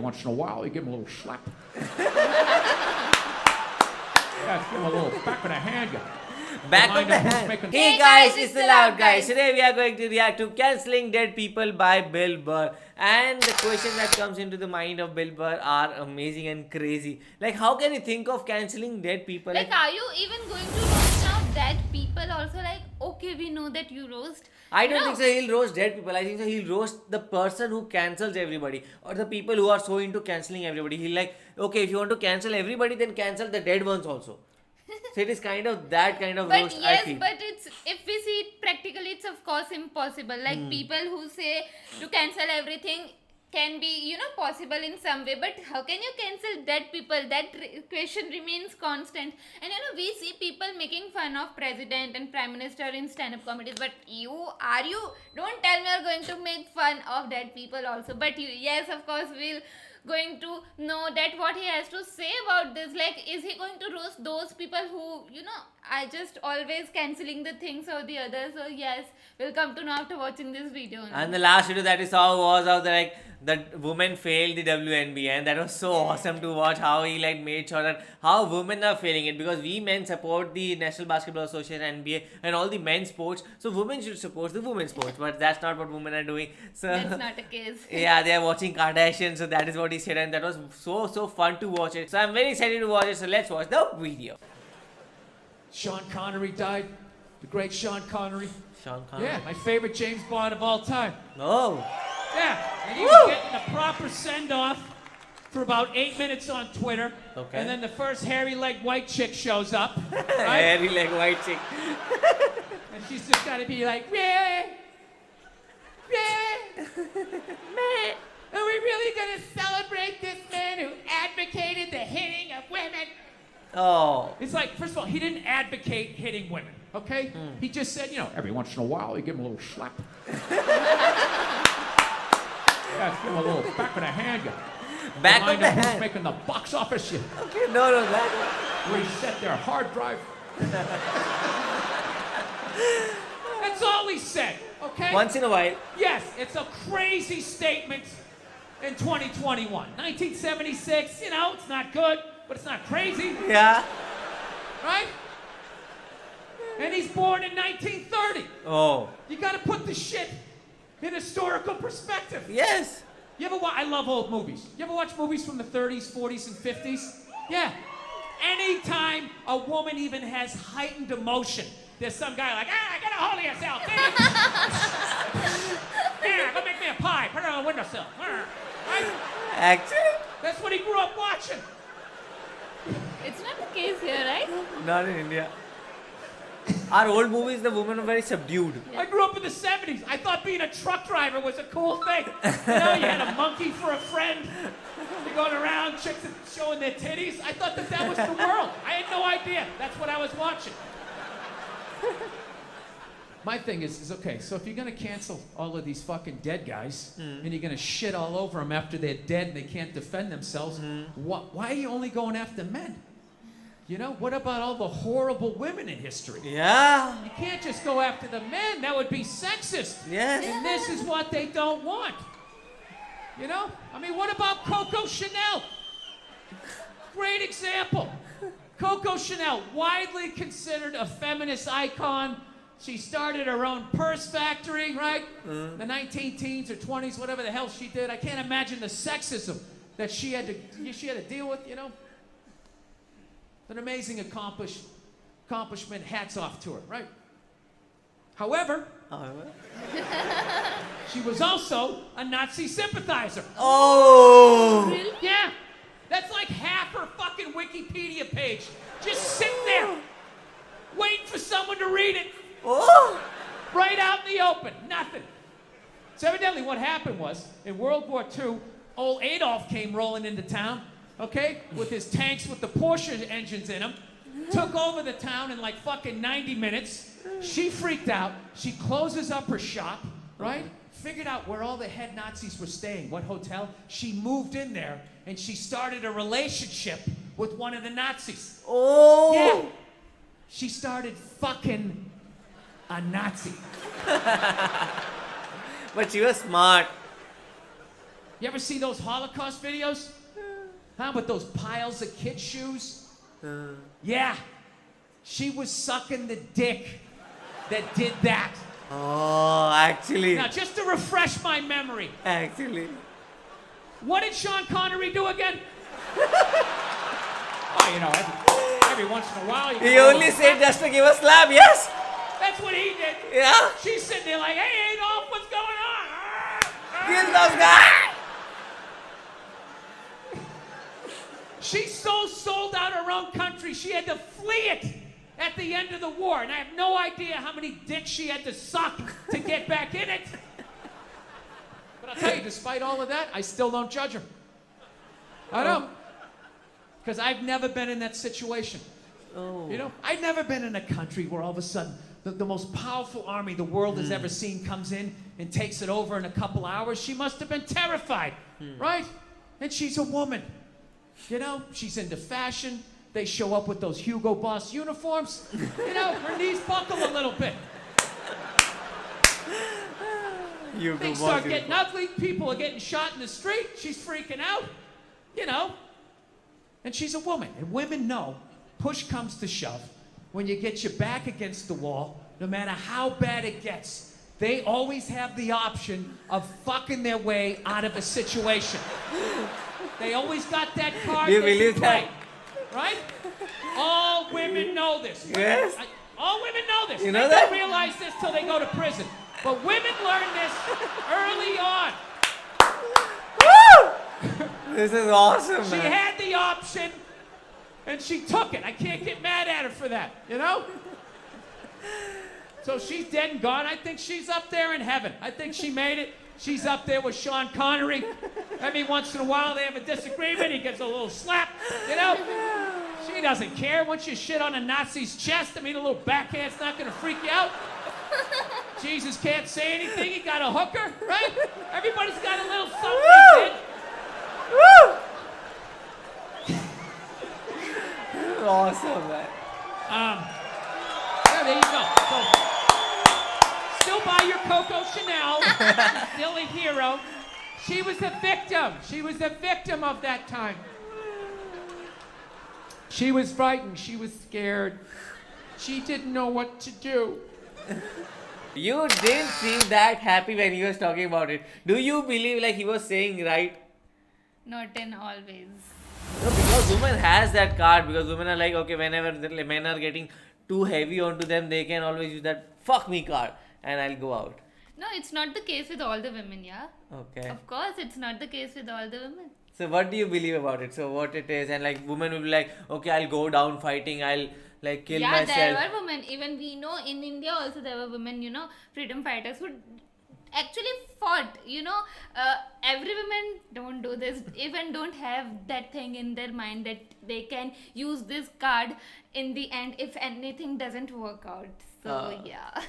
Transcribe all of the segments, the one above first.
once in a while, you give him a little slap. Give him a little back of the hand. Back of the hand. Hey guys, it's the Loud Guys. Today we are going to react to Cancelling Dead People by Bill Burr. And the questions that comes into the mind of Bill Burr are amazing and crazy. Like, how can you think of cancelling dead people? Like, are you even going to roast now dead people also? Like, okay, we know that you roast. I don't think so he'll roast dead people. I think so he'll roast the person who cancels everybody. Or the people who are so into cancelling everybody. He'll like, okay, if you want to cancel everybody, then cancel the dead ones also. So it is kind of that kind of roast, yes, I feel. but it's, if we see it practically, it's of course impossible. Like people who say to cancel everything can be, possible in some way. But how can you cancel dead people? That question remains constant. And we see people making fun of president and prime minister in stand-up comedies. But don't tell me you're going to make fun of dead people also. But yes, of course, we'll going to know that what he has to say about this. Like, is he going to roast those people who are just always cancelling the things or the others? So yes, we'll come to know after watching this video. And the last video that we saw was of the woman failed the WNBA, and that was so awesome to watch how he made sure that how women are failing it, because we men support the National Basketball Association, NBA, and all the men's sports, so women should support the women's sports, but that's not what women are doing. So that's not the case. Yeah, they are watching Kardashian, so that is what he said, and that was so fun to watch it. So I'm very excited to watch it, so let's watch the video. Sean Connery died. The great Sean Connery. Sean Connery? Yeah, my favorite James Bond of all time. Oh. Yeah, and he was getting a proper send-off for about 8 minutes on Twitter. Okay. And then the first hairy-legged white chick shows up. Right? Hairy-legged white chick. And she's just got to be like, yeah, yeah, man. Are we really going to celebrate this man who advocated the hitting of women? Oh. It's like, first of all, he didn't advocate hitting women, okay? He just said, every once in a while, you give him a little slap. Give him a little back of the hand. Back of the hand. Making the box office. Okay, no, that. Reset their hard drive. That's all he said, okay? Once in a while. Yes, it's a crazy statement in 2021. 1976, it's not good, but it's not crazy. Yeah. Right? And he's born in 1930. Oh. You gotta put the shit in historical perspective. Yes. You ever watch? I love old movies. You ever watch movies from the 30s, 40s, and 50s? Yeah. Anytime a woman even has heightened emotion, there's some guy like, get a hold of yourself. Yeah, go make me a pie. Put it on the windowsill. Right? Actually? That's what he grew up watching. It's not the case here, right? Not in India. Our old movies, the women are very subdued. I grew up in the 70s. I thought being a truck driver was a cool thing. You had a monkey for a friend. You're going around, chicks showing their titties. I thought that was the world. I had no idea. That's what I was watching. My thing is okay, so if you're going to cancel all of these fucking dead guys, and you're going to shit all over them after they're dead and they can't defend themselves, why are you only going after men? What about all the horrible women in history? Yeah. You can't just go after the men. That would be sexist. Yes. And this is what they don't want. What about Coco Chanel? Great example. Coco Chanel, widely considered a feminist icon. She started her own purse factory, right? The 19-teens or 20s, whatever the hell she did. I can't imagine the sexism that she had to deal with, An amazing accomplishment, hats off to her, right? However, she was also a Nazi sympathizer. Oh! Really? Yeah, that's like half her fucking Wikipedia page. Just sitting there, waiting for someone to read it. Oh! Right out in the open, nothing. So evidently what happened was, in World War II, old Adolf came rolling into town, okay, with his tanks with the Porsche engines in them, took over the town in like fucking 90 minutes. She freaked out. She closes up her shop, right? Figured out where all the head Nazis were staying, what hotel. She moved in there, and she started a relationship with one of the Nazis. Oh! Yeah. She started fucking a Nazi. But she was smart. You ever see those Holocaust videos? Huh? With those piles of kid shoes? Yeah. She was sucking the dick that did that. Oh, actually. Now, just to refresh my memory, Actually. what did Sean Connery do again? Oh, you know, every once in a while you He only said just to give a slap, yes? That's what he did. Yeah. She's sitting there like, hey, Adolf, what's going on? Kill those guys! She so sold out her own country, she had to flee it at the end of the war. And I have no idea how many dicks she had to suck to get back in it. But I'll tell you, despite all of that, I still don't judge her. I don't. Because I've never been in that situation. Oh. You know, I've never been in a country where all of a sudden the most powerful army the world has ever seen comes in and takes it over in a couple hours. She must have been terrified, right? And she's a woman. You know, she's into fashion. They show up with those Hugo Boss uniforms. You know, her knees buckle a little bit. Things start getting ugly. People are getting shot in the street. She's freaking out. You know. And she's a woman. And women know, push comes to shove, when you get your back against the wall, no matter how bad it gets, they always have the option of fucking their way out of a situation. They always got that card. Do you they believe can that? play, right? All women know this. Yes. All women know this. You know they that? don't realize this till they go to prison. But women learn this early on. Woo! This is awesome, She man. had the option, and she took it. I can't get mad at her for that, you know? So she's dead and gone. I think she's up there in heaven. I think she made it. She's up there with Sean Connery. Every once in a while they have a disagreement. He gives a little slap, you know? She doesn't care. Once you shit on a Nazi's chest, I mean, a little backhand's not going to freak you out. Jesus can't say anything. He got a hooker, right? Everybody's got a little something they did. Woo! Awesome, man. Yeah, there you go. So, still buy your Coco Chanel. Still a hero. She was the victim. She was the victim of that time. She was frightened. She was scared. She didn't know what to do. You didn't seem that happy when he was talking about it. Do you believe like he was saying right? Not in always. No, because women has that card, because women are like, okay, whenever the men are getting too heavy onto them, they can always use that fuck me card and I'll go out. No, it's not the case with all the women, yeah? Okay. Of course, it's not the case with all the women. So what do you believe about it? So what it is, and like women will be like, okay, I'll go down fighting, I'll like kill myself. There were women. Even we know in India also there were women, you know, freedom fighters who actually fought, you know. Every woman don't do this, even don't have that thing in their mind that they can use this card in the end if anything doesn't work out. So yeah.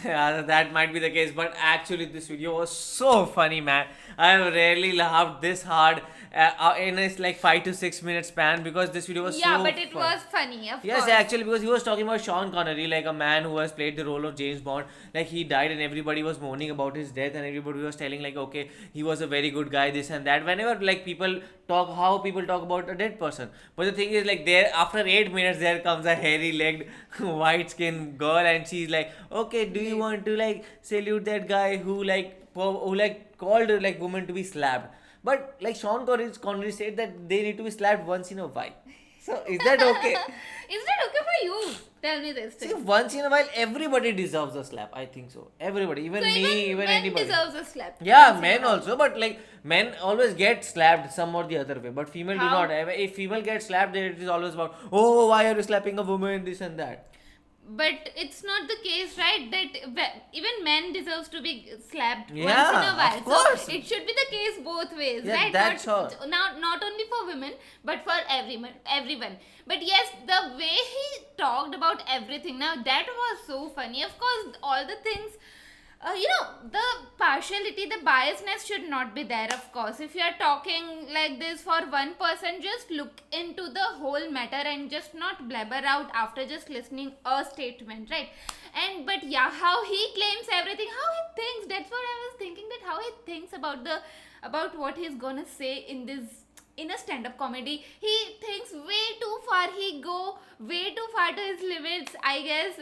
Yeah, that might be the case, but actually this video was so funny, man. I have rarely laughed this hard in a like 5 to 6 minute span, because this video was Yeah, so but it fun. was funny, of Yes, course. actually, because he was talking about Sean Connery, like a man who has played the role of James Bond. Like he died and everybody was mourning about his death, and everybody was telling like, okay, he was a very good guy, this and that. Whenever like people talk, how people talk about a dead person. But the thing is, like, there after 8 minutes there comes a hairy-legged white skinned girl, and she's like, okay, do you want to like salute that guy who called like women to be slapped? But like Sean Connery said that they need to be slapped once in a while. So is that okay? Is that okay for you? Tell me this See, thing. once in a while, everybody deserves a slap. I think so. Everybody, even So me, even men anybody. deserves a slap. Yeah, Once in men a while. also, but like men always get slapped some or the other way, but female do How? not. If female gets slapped, then it is always about, oh, why are you slapping a woman, this and that. But it's not the case, right? That even men deserves to be slapped once in Yeah, a while. of course. So it should be the case both ways, Yeah, right? that's Not only for women, but for everyone. But yes, the way he talked about everything, now that was so funny. Of course, all the things. The partiality, the biasness should not be there, of course. If you are talking like this for one person, just look into the whole matter and just not blabber out after just listening a statement, right? But yeah, how he claims everything, how he thinks, that's what I was thinking, that how he thinks about the about what he's gonna say in a stand-up comedy. He thinks way too far. He go way too far to his limits, I guess.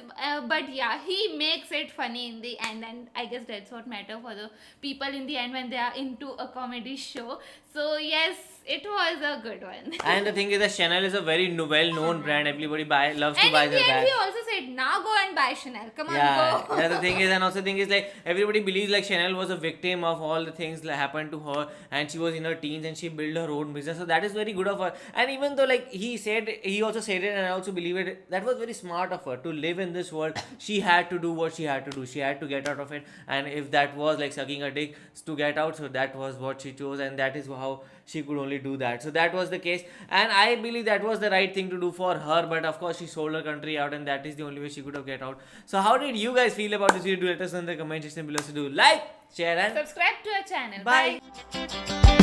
But yeah, he makes it funny in the end, and I guess that's what matter for the people in the end when they are into a comedy show. So yes, it was a good one. And the thing is that Chanel is a very well-known brand. Everybody loves to And buy in the their end, bags. he also said, "Now go and buy Chanel. Come on, Yeah, go." yeah. The thing is, and also the thing is like everybody believes like Chanel was a victim of all the things that happened to her, and she was in her teens and she built her own business. So that is very good of her. And even though like he also said it, and I also believe it. That was very smart of her to live in this world. She had to do what she had to do. She had to get out of it, and if that was like sucking a dick to get out, so that was what she chose, and that is how she could only do that. So that was the case, and I believe that was the right thing to do for her. But of course, she sold her country out, and that is the only way she could have get out. So how did you guys feel about this video? Do let us know in the comment section below. So do like, share, and Subscribe to our channel. bye. Bye.